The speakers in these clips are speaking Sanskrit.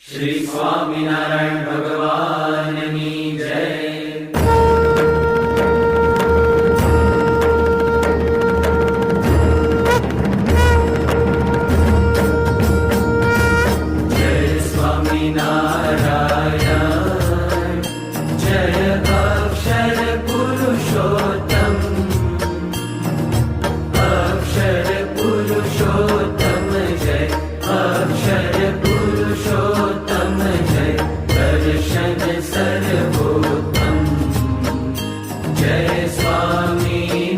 શ્રી સ્વામિનારાયણ ભગવાનની જય. જય સ્વામિનારાયણ, જય અક્ષર પુરુષોત્તમ, અક્ષર પુરુષોત્તમ જય, અક્ષર પુરુષોત્તમ જય, દર્શન સર્વોત્તમ જય સ્વામિનારાયણ.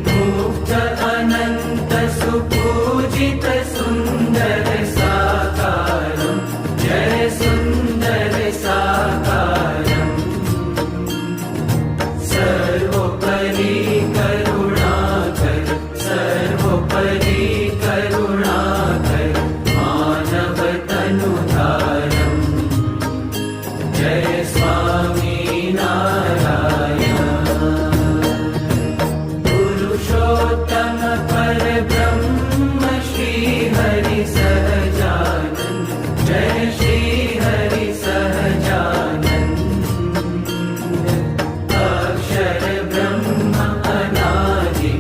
મુક્ત અનંત સુપૂજિત સુંદર સાકારમ જય સુંદર સાકારમ, સર્વોપરી કરુણાકર, સર્વોપરી કરુણાકર, માનવ તનુધારમ જય સ્વામિનારાયણ. પુરુષોત્તમ પરબ્રહ્મ શ્રી હરિ સહજાનંદ જય શ્રી હરિ સહજાનંદ. અક્ષર બ્રહ્મ અનાદિ,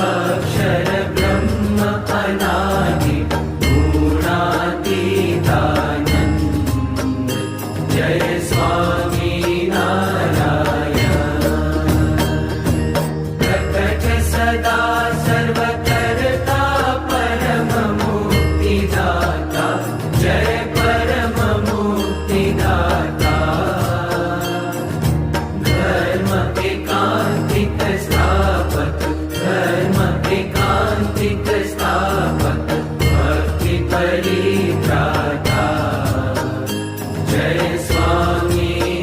અક્ષર બ્રહ્મ અનાદિ, ગુણાતીતાનંદ જય સ્વામિનારાયણ. પ્રકટ સદા સર્વકર્તા પરમ મુક્તિદાતા જય પરમ મુક્તિદાતા. ધર્મ એકાંતિક સ્થાપક, ધર્મ એકાંતિક સ્થાપક, ભક્તિ પરિત્રાતા જય સ્વામિનારાયણ.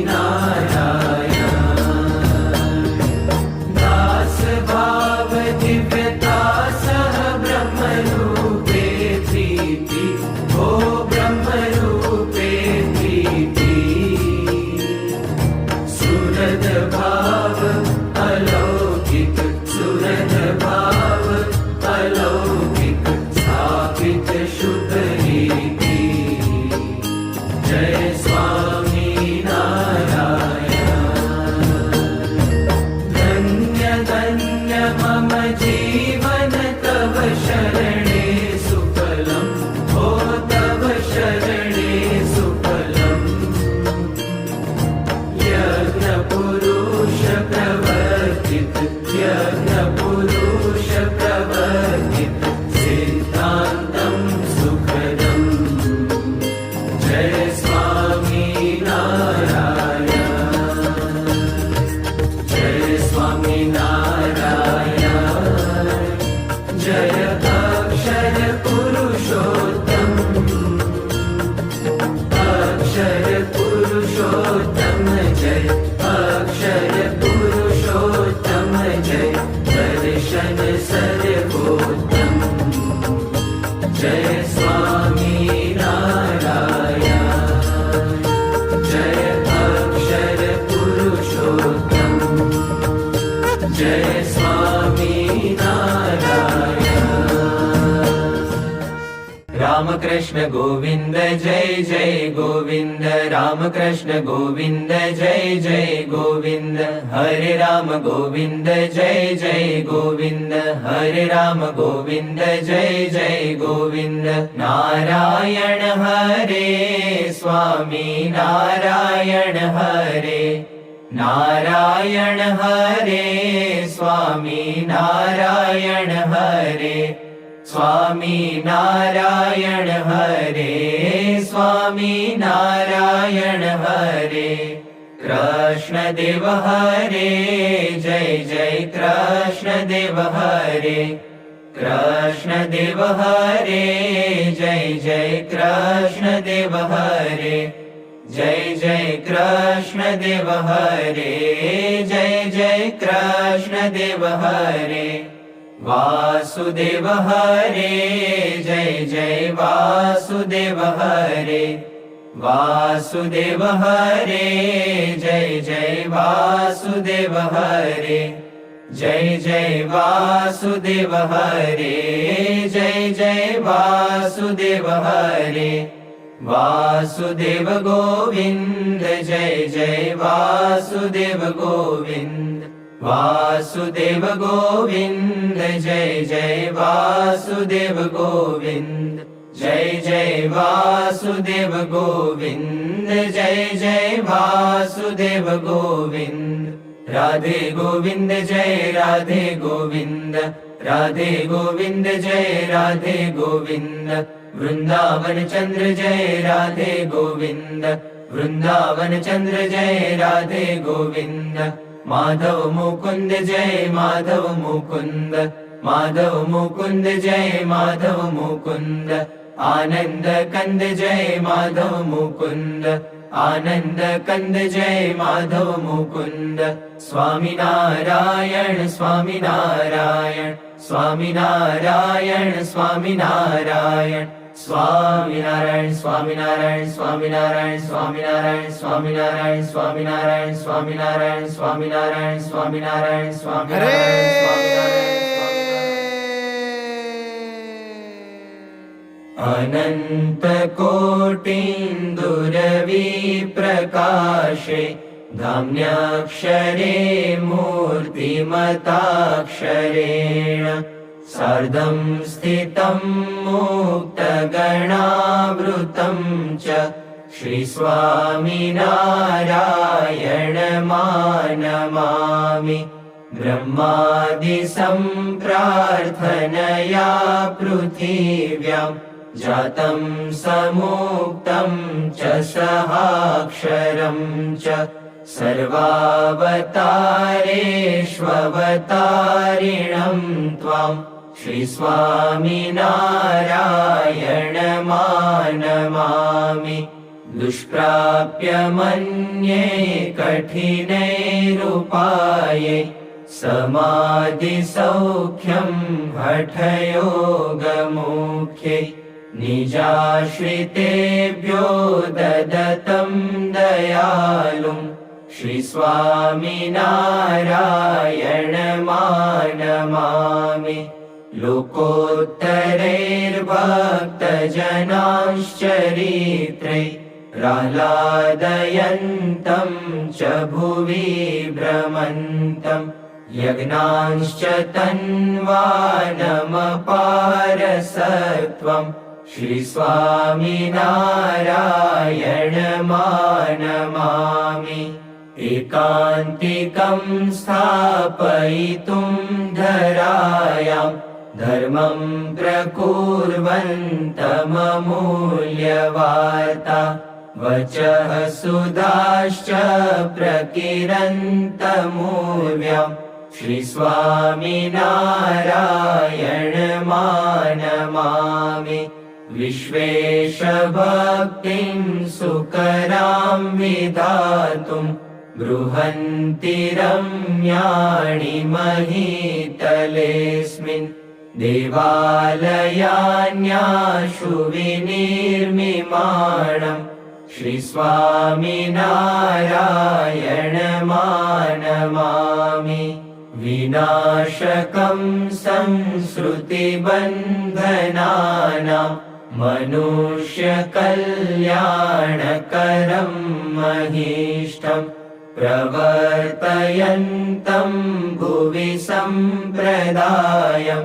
દાસ ભાવ દિવ્યતા સહ બ્રહ્મ રૂપે પ્રીતિ, ઓ બ્રહ્મ રૂપે પ્રીતિ. સુરત ભાવ અલૌકિક, સુરત ભાવ અલૌકિક, સ્થાપિત શુદ્ધ રીતિ જય સ્વામિનારાયણ. ધન્ય ધન્ય મમ જીવન તવ શરણે સુફલમ, ઓ તવ શરણે સુફલમ. યજ્ઞ પુરુષ પ્રવર્તિત, યજ્ઞ પુરુષ પ્રવર્તિત, સિદ્ધાંતમ સુખદમ જય સ્વામિનારાયણ. જય સ્વામિનારાયણ, જય અક્ષર પુરુષોત્તમ, અક્ષર પુરુષોત્તમ જય, અક્ષર પુરુષોત્તમ જય, દર્શન સર્વોત્તમ જય સ્વામિનારાયણ. જય અક્ષર પુરુષોત્તમ, જય સ્વામિનારાયણ. રામકૃષ્ણ ગોવિંદ જય જય ગોવિંદ, રામકૃષ્ણ ગોવિંદ જય જય ગોવિંદ. હરે રામ ગોવિંદ જય જય ગોવિંદ, હરે રામ ગોવિંદ જય જય ગોવિંદ. નારાયણ હરે સ્વામી નારાયણ હરે, નારાયણ હરે સ્વામી નારાયણ હરે, સ્વામી નારાયણ હરે, સ્વામી નારાયણ હરે. કૃષ્ણ દેવ હરે જય જય કૃષ્ણ દેવ હરે, કૃષ્ણ દેવ હરે જય જય કૃષ્ણ દેવ હરે, જય જય કૃષ્ણ દેવ હરે, જય જય કૃષ્ણ દેવ હરે. વાસુદેવ હરે જય જય વાસુદેવ હરે, વાસુદેવ હરે જય જય વાસુદેવ હરે, जय जय वासुदेव हरे, जय जय वासुदेव हरे, वासुदेव गोविंद जय जय वासुदेव गोविंद, वासुदेव गोविंद जय जय वासुदेव गोविंद, जय जय वासुदेव गोविंद, जय जय वासुदेव गोविंद, राधे गोविंद जय राधे गोविंद, राधे गोविंद जय राधे गोविंद, वृंदावन चंद्र जय राधे गोविंद, वृंदावन चंद्र जय राधे गोविंद, माधव मुकुंद जय माधव मुकुंद, माधव मुकुंद जय माधव मुकुंद, आनंद कंद जय माधव मुकुंद, आनंद कंद जय माधव मुकुंद, स्वामी नारायण स्वामी नारायण, स्वामी नारायण स्वामी नारायण, स्वामी नारायण स्वामी नारायण, स्वामी नारायण स्वामी नारायण, स्वामी नारायण स्वामी नारायण, स्वामी नारायण स्वामी नारायण, स्वामी नारायण स्वामी नारायण, स्वामी नारायण। अनंत कोटिन्दुरवि प्रकाशे, धाम्याक्षरे मूर्तिमताक्षरेण, सार्धं स्थितं मुक्तगणावृतं च, श्रीस्वामिनारायणमानमामि, ब्रह्मादि सम्प्रार्थनया पृथिव्यां, जातं समुक्तं च सहाक्षरं च, सर्वावतारेष्ववतारिणं त्वां, श्रीस्वामिनारायणमानमामि, दुष्प्राप्य मन्ये कठिनैरुपाये, समाधिसौख्यं हठयोगमुख्ये, निजाश्रितेभ्यो ददतं दयालुं, श्रीस्वामिनारायणमानमामि, लोकोत्तरैर्भक्तजनांश्चरित्रे, प्रह्लादयन्तं च भुवि भ्रमन्तं, यज्ञांश्च तन्वानमपारसत्वं, श्रीस्वामिनारायणमानमामि, एकान्तिकं स्थापयितुं धरायां, धर्मं प्रकुर्वन्तममूल्यवार्ता, वचः सुधाश्च प्रकिरन्तमूर्व्यां, श्रीस्वामिनारायणमानमामि, विश्वेशभक्तिं सुकरां विधातुं, बृहन्ति रम्याणि महीतलेऽस्मिन्, देवालयान्याशु विनिर्मिमाणं, श्रीस्वामिनारायणमानमामि, विनाशकं संसृतिबन्धनानां, मनुष्यकल्याणकरं महीष्टं, प्रवर्तयन्तं भुवि सम्प्रदायं,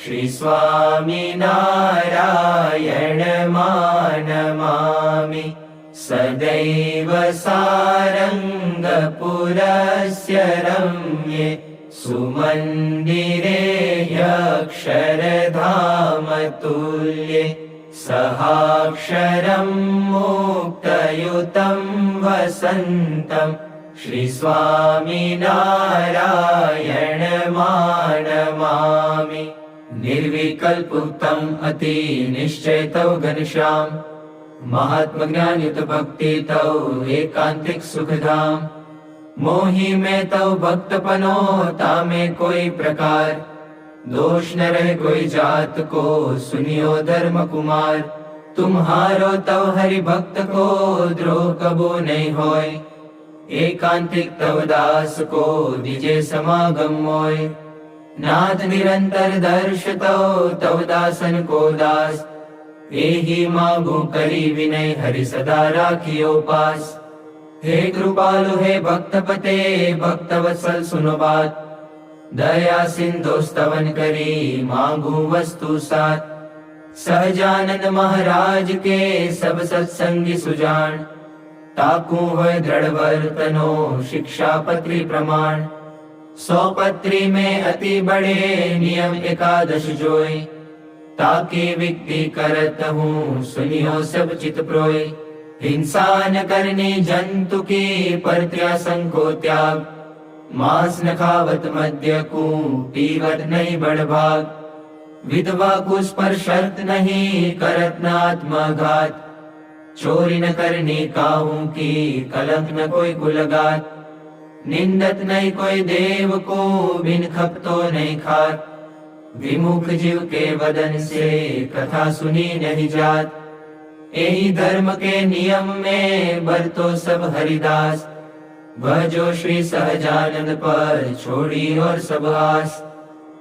श्रीस्वामिनारायणमानमामि, सदैव सारङ्गपुरस्य रम्ये, सुमन्दिरे ह्यक्षरधामतुल्ये, सहाक्षरं मुक्तयुतं वसन्तं, श्रीस्वामिनारायणमानमामि, निर्विकल्पुक्तम् अतिनिश्चयतौ घनश्याम्, महात्मज्ञानयुत भक्ति तौ एकांतिक सुखधाम, मोहि में तौ भक्तपनो तामे कोई प्रकार, दोष न रहे कोई जात को सुनियो धर्म कुमार, तुम्हारो तव हरि भक्त को द्रोह कबो नहीं होय, एकांतिक तव दास को दिजे समागम मोय। नाथ निरंतर दर्श तव दासन को दास। एही मांगू करी विनय हरि सदा राखियो पास। हे कृपालु हे भक्तपते भक्त वत्सल सुनो बात। दया सिंधु स्तवन करी मांगू वस्तु सात। सहजानंद महाराज के सब सत्संगी सुजान। ताकू होय दृढ़ वर्तनो शिक्षा पत्री प्रमाण। 100 पत्री में अति बड़े नियम एकादश जोय। ताकि विक्ति करत हूँ सुनियो सब चित प्रोय। हिंसा न करनी जंतु की परत्यासन को त्याग। मांस न खावत मद्य को पीवत नहीं बड़भाग। विधवा कुश पर शर्त नहीं करत न आत्मघात। चोरी न करनी काहू की कलंक न कोई कुलगात। निंदत नहीं कोई देव को बिन खपतो नहीं खात। विमुख जीव के वदन से कथा सुनी नहीं जात। यही धर्म के नियम में बरतो सब हरिदास। भजो श्री सहजानंद पर छोड़ी और सब आस।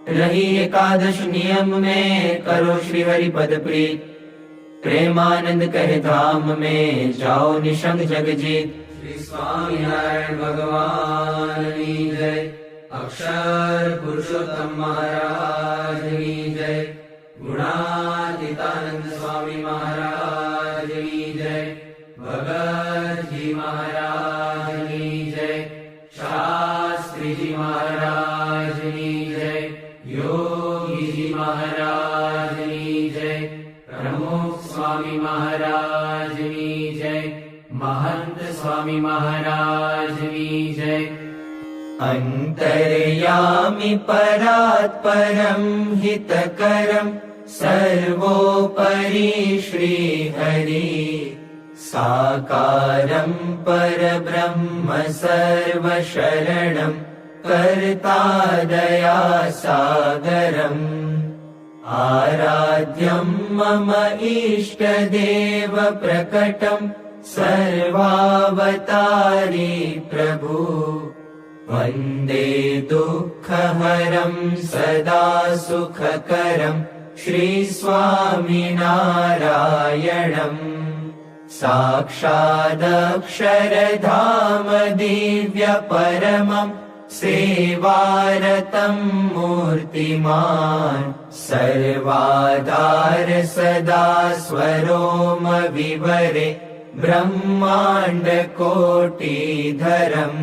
रही एकादश नियम में करो श्री हरि पद प्रीत। प्रेमानंद कहे धाम में जाओ निशंग जग जीत। श्री स्वामी नारायण भगवान की जय। अक्षर पुरुषोत्तम महाराज की जय। गुणातीतानंद स्वामी महाराज की जय। भगत जी महाराज की जय। शास्त्री जी महाराज की जय। योगी जी महाराज की जय। प्रमुख स्वामी महाराज की जय। महंत स्वामी महाराज की जय। अंतर्यामि परात् परं हितकरं सर्वोपरि श्री हरि। साकारं परब्रह्म सर्वशरणं कर्ता दया सागरम्। आराध्यं मम इष्टदेव प्रकटं सर्वावतारी प्रभु। वन्दे दुःखहरं सदा सुखकरं श्रीस्वामिनारायणम्। साक्षादक्षरधाम दिव्यपरमं सेवारतं मूर्तिमान्। सर्वाधार सदा स्वरोम विवरे ब्रह्माण्ड कोटिधरम्।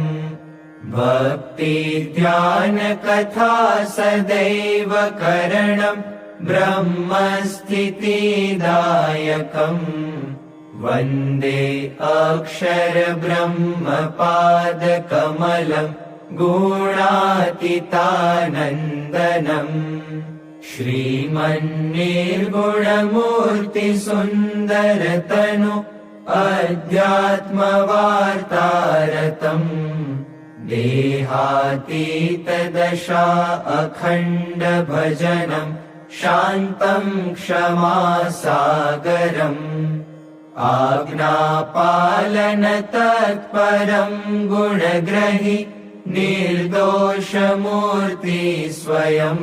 भक्ति ध्यान कथा सदैव करणं ब्रह्मस्थितिदायकम्। वन्दे अक्षर ब्रह्मपाद कमलं गुणातीतानन्दनम्। श्रीमन्निर्गुणमूर्ति सुन्दरतनु अध्यात्मवार्तारतम्। देहातीत दशा अखण्ड भजनं शान्तं क्षमासागरम्। आज्ञापालन तत्परं गुणग्रहि निर्दोषमूर्ति स्वयं।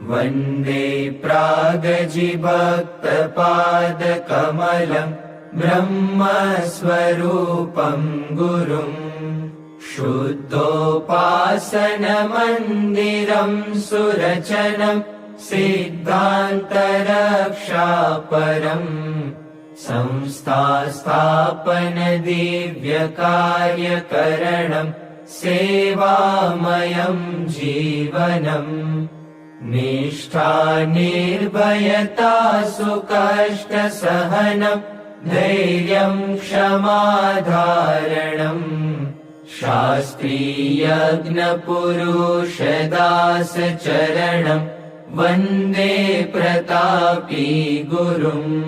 वन्दे प्रागजिभक्तपादकमलं ब्रह्मस्वरूपं गुरुम्। शुद्धोपासनमन्दिरं सुरचनं सिद्धान्तरक्षापरम्। संस्थास्थापन दिव्यकार्यकरणं सेवामयं जीवनम्। निष्ठा निर्भयता सुकष्टसहनं धैर्यं क्षमाधारणम्। शास्त्रीयज्ञपुरुषदासचरणं वन्दे प्रतापी गुरुम्।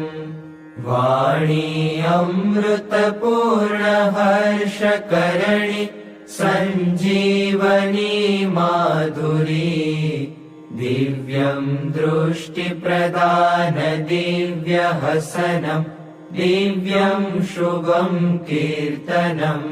वाणी अमृतपूर्ण हर्षकरणि सञ्जीवनी माधुरी। दिव्यं दृष्टिप्रदान दिव्यहसनं दिव्यं शुभं कीर्तनम्।